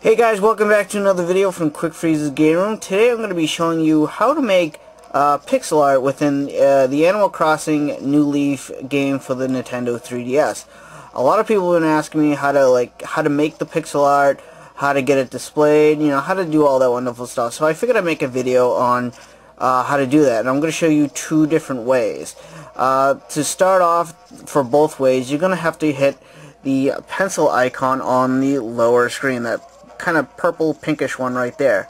Hey guys, welcome back to another video from Quick Freeze's Game Room. Today I'm going to be showing you how to make pixel art within the Animal Crossing New Leaf game for the Nintendo 3DS. A lot of people have been asking me how to make the pixel art, how to get it displayed, how to do all that wonderful stuff. So I figured I'd make a video on how to do that, and I'm going to show you two different ways. To start off, for both ways, you're going to have to hit the pencil icon on the lower screen, that kind of purple pinkish one right there.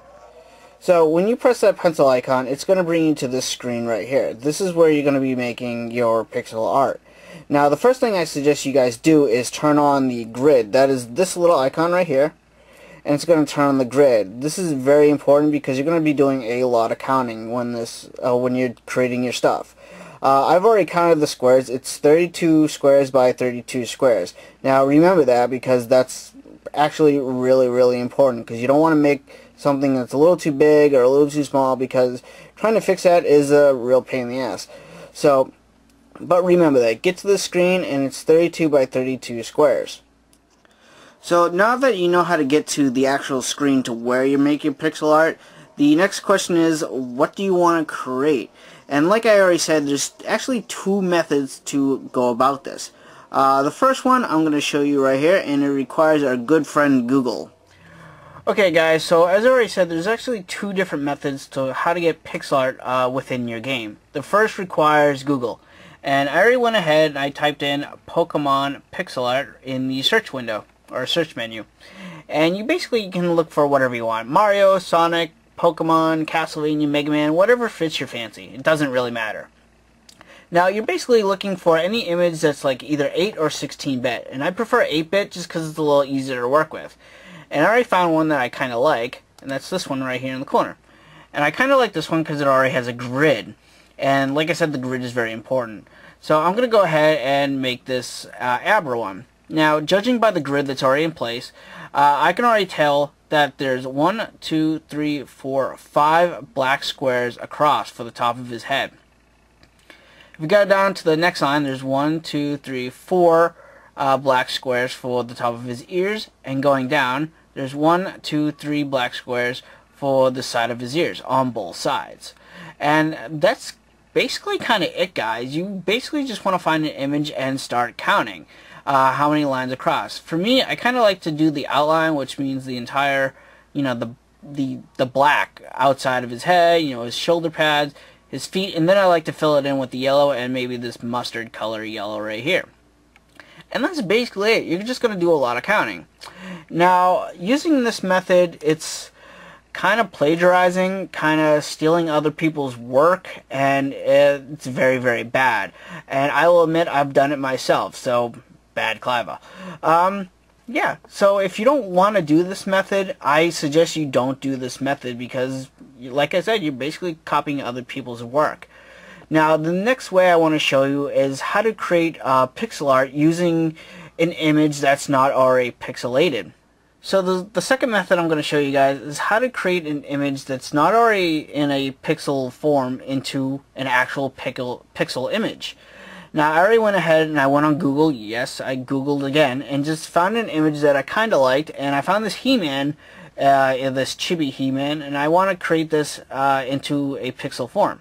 So when you press that pencil icon, it's going to bring you to this screen right here. This is where you're going to be making your pixel art. Now the first thing I suggest you guys do is turn on the grid. That is this little icon right here, and it's going to turn on the grid. This is very important because you're going to be doing a lot of counting when you're creating your stuff. I've already counted the squares. It's 32 squares by 32 squares. Now remember that, because that's actually really important, because you don't want to make something that's a little too big or a little too small, because trying to fix that is a real pain in the ass. So, but remember that. Get to the screen and it's 32 by 32 squares. So now that you know how to get to the actual screen to where you make your pixel art, the next question is, what do you want to create? And like I already said, there's actually two methods to go about this. The first one I'm going to show you right here, and it requires our good friend Google. Okay guys, so as I already said, there's actually two different methods to how to get pixel art within your game. The first requires Google, and I already went ahead and I typed in Pokemon pixel art in the search window, or search menu. And you can look for whatever you want. Mario, Sonic, Pokemon, Castlevania, Mega Man, whatever fits your fancy. It doesn't really matter. Now you're basically looking for any image that's like either 8 or 16-bit, and I prefer 8-bit just because it's a little easier to work with. And I already found one that I kind of like, and that's this one right here in the corner. And I kind of like this one because it already has a grid, and like I said, the grid is very important. So I'm going to go ahead and make this Abra one. Now, judging by the grid that's already in place, I can already tell that there's 1, 2, 3, 4, 5 black squares across for the top of his head. If we go down to the next line, there's 1, 2, 3, 4 black squares for the top of his ears, and going down, there's 1, 2, 3 black squares for the side of his ears on both sides. And that's basically kind of it, guys. You basically just want to find an image and start counting how many lines across. For me, I kind of like to do the outline, which means the entire, the black outside of his head, his shoulder pads, his feet, and then I like to fill it in with the yellow and maybe this mustard color yellow right here. And that's basically it. You're just going to do a lot of counting. Now, using this method, it's kind of plagiarizing, kind of stealing other people's work, and it's very bad. And I will admit I've done it myself, so bad Cliva. Yeah, so if you don't want to do this method, I suggest you don't do this method, because like I said, you're basically copying other people's work. Now the next way I want to show you is how to create pixel art using an image that's not already pixelated. So the second method I'm going to show you guys is how to create an image that's not already in a pixel form into an actual pixel image. Now I already went ahead and I went on Google. Yes, I Googled again and just found an image that I kind of liked, and I found this He-Man, this Chibi He-Man, and I want to create this into a pixel form.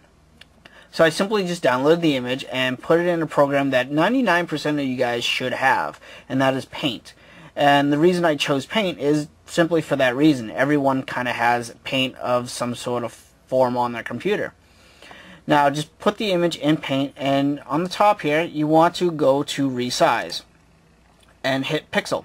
So I simply just downloaded the image and put it in a program that 99% of you guys should have, and that is Paint. And the reason I chose Paint is simply for that reason. Everyone kind of has Paint of some sort of form on their computer. Now just put the image in Paint, and on the top here you want to go to resize and hit pixel.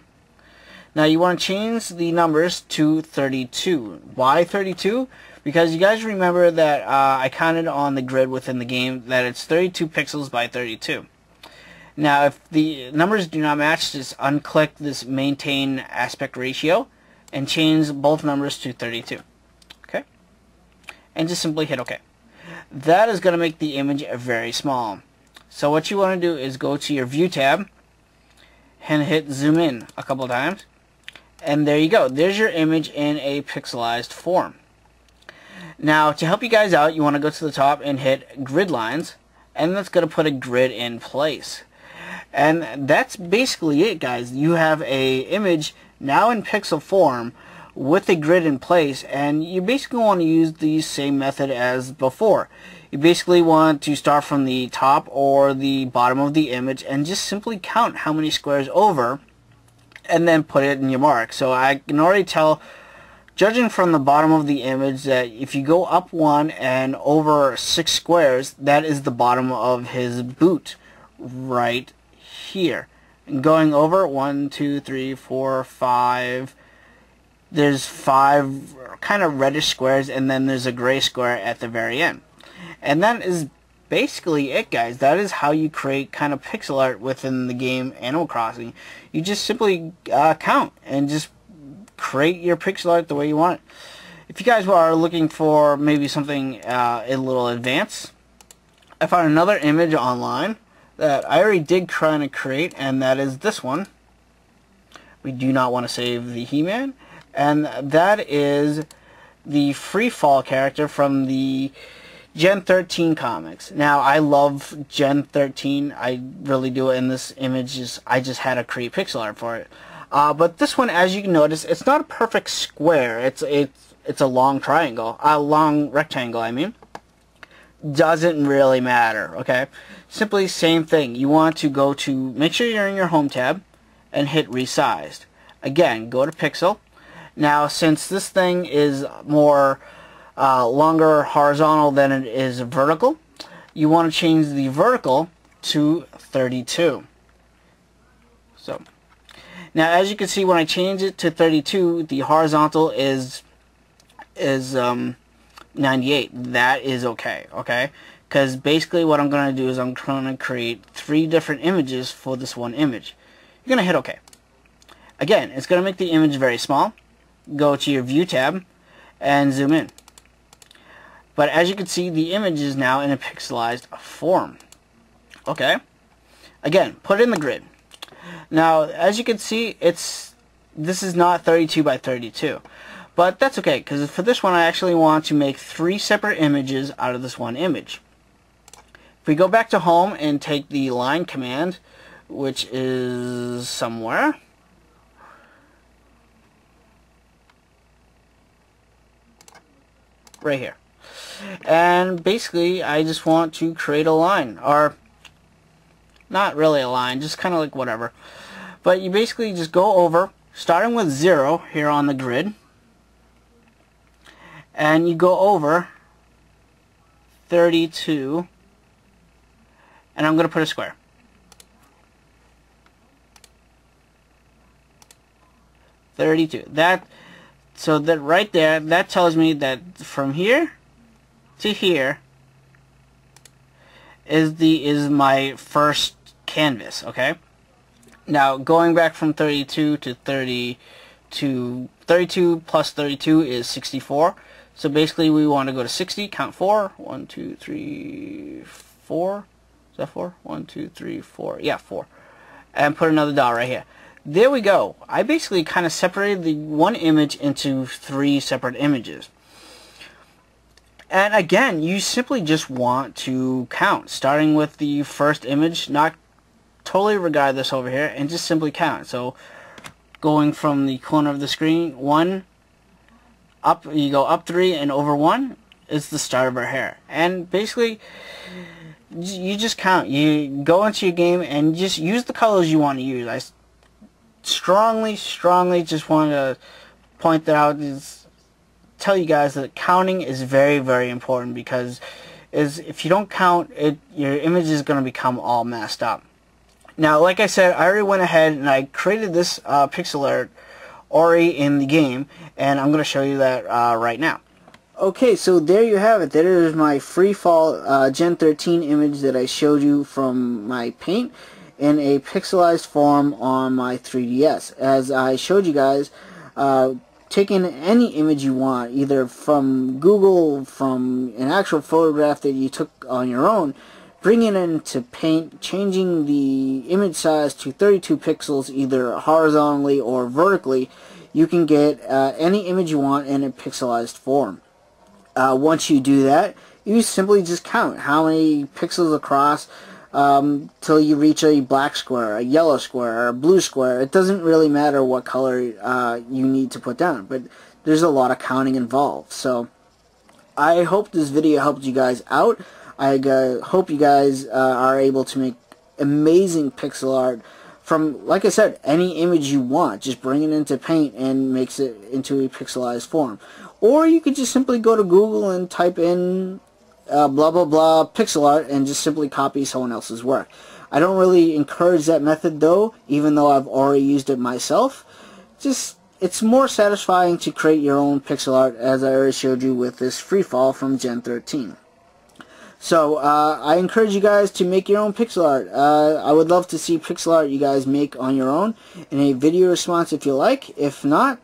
Now you want to change the numbers to 32. Why 32? Because you guys remember that I counted on the grid within the game that it's 32 pixels by 32. Now if the numbers do not match, just unclick this maintain aspect ratio and change both numbers to 32. Okay? And just simply hit OK. That is going to make the image very small. So what you want to do is go to your View tab and hit zoom in a couple times. And there you go. There's your image in a pixelized form. Now to help you guys out, you want to go to the top and hit grid lines, and that's going to put a grid in place. And that's basically it, guys. You have a image now in pixel form with a grid in place, and you basically want to use the same method as before. You basically want to start from the top or the bottom of the image and just simply count how many squares over and then put it in your mark. So I can already tell, judging from the bottom of the image, that if you go up 1 and over 6 squares, that is the bottom of his boot right here. And going over 1, 2, 3, 4, 5, there's 5 kind of reddish squares, and then there's a gray square at the very end. And that is basically it, guys. That is how you create kind of pixel art within the game Animal Crossing. You just simply count and just create your pixel art the way you want it. If you guys are looking for maybe something a little advanced, I found another image online that I already did try to create, and that is this one. We do not want to save the He-Man, and that is the Free Fall character from the Gen 13 comics. Now, I love Gen 13. I really do, and this image is, I just had to create pixel art for it. But this one, as you can notice, it's not a perfect square. It's a long triangle, a long rectangle, I mean. Doesn't really matter, okay? Simply same thing. You want to go to, make sure you're in your home tab and hit resized. Again, go to pixel. Now, since this thing is more longer horizontal than it is vertical, you want to change the vertical to 32. So now, as you can see, when I change it to 32, the horizontal is 98. That is okay, okay? Because basically what I'm going to do is I'm going to create 3 different images for this one image. You're going to hit OK. Again, it's going to make the image very small. Go to your View tab and zoom in. But as you can see, the image is now in a pixelized form. Okay? Again, put it in the grid. Now, as you can see, this is not 32 by 32. But that's okay, because for this one I actually want to make 3 separate images out of this one image. If we go back to home and take the line command, which is somewhere, right here. And basically I just want to create a line, or not really a line, just kind of like whatever. But you basically just go over, starting with 0 here on the grid, and you go over 32, and I'm going to put a square. So that right there, that tells me that from here to here is my first canvas, okay? Now, going back from 32 to 32 plus 32 is 64. So basically we want to go to 60, count 4. 1, 2, 3, 4. Is that 4? 1, 2, 3, 4. Yeah, 4. And put another dot right here. There we go. I basically kind of separated the one image into 3 separate images. And again, you simply just want to count, starting with the first image, not totally regard this over here, and just simply count. So going from the corner of the screen, 1, up, you go up 3 and over 1 is the start of our hair. And basically, you just count. You go into your game and just use the colors you want to use. I strongly just want to point that out, tell you guys that counting is very, very important, because if you don't count it, your image is going to become all messed up. Now, like I said, I already went ahead and I created this pixel art already in the game, and I'm going to show you that right now. Okay, so there you have it. There is my Free Fall Gen 13 image that I showed you from my paint in a pixelized form on my 3DS. As I showed you guys, taking any image you want, either from Google, from an actual photograph that you took on your own, bringing it into paint, changing the image size to 32 pixels either horizontally or vertically, you can get any image you want in a pixelized form. Once you do that, you simply just count how many pixels across till you reach a black square, a yellow square, or a blue square. It doesn't really matter what color you need to put down, but there's a lot of counting involved. So I hope this video helped you guys out. I hope you guys are able to make amazing pixel art from, like I said, any image you want. Just bring it into Paint and makes it into a pixelized form. Or you could just simply go to Google and type in blah blah blah pixel art and just simply copy someone else's work. I don't really encourage that method though, even though I've already used it myself. It's more satisfying to create your own pixel art, as I already showed you with this Freefall from Gen 13. So I encourage you guys to make your own pixel art. I would love to see pixel art you guys make on your own in a video response if you like. If not,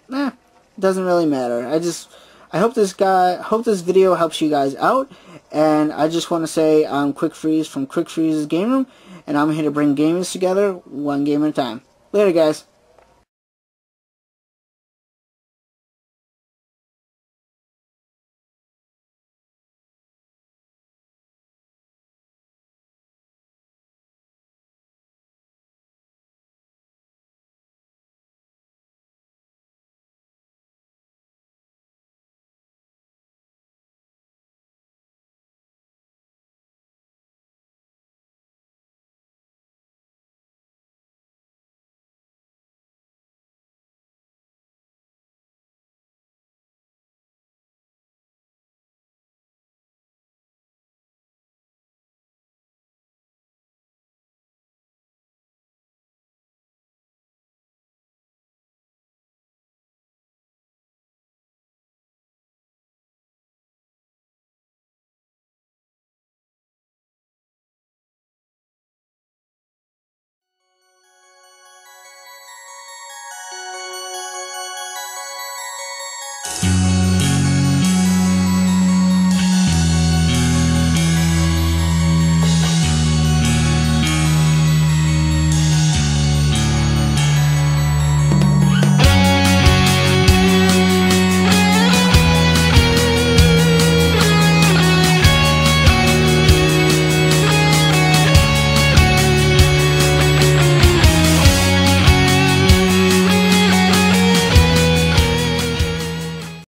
it doesn't really matter. I hope this video helps you guys out, and I just want to say I'm QuickFreeze from QuickFreeze's Game Room, and I'm here to bring gamers together one game at a time. Later, guys.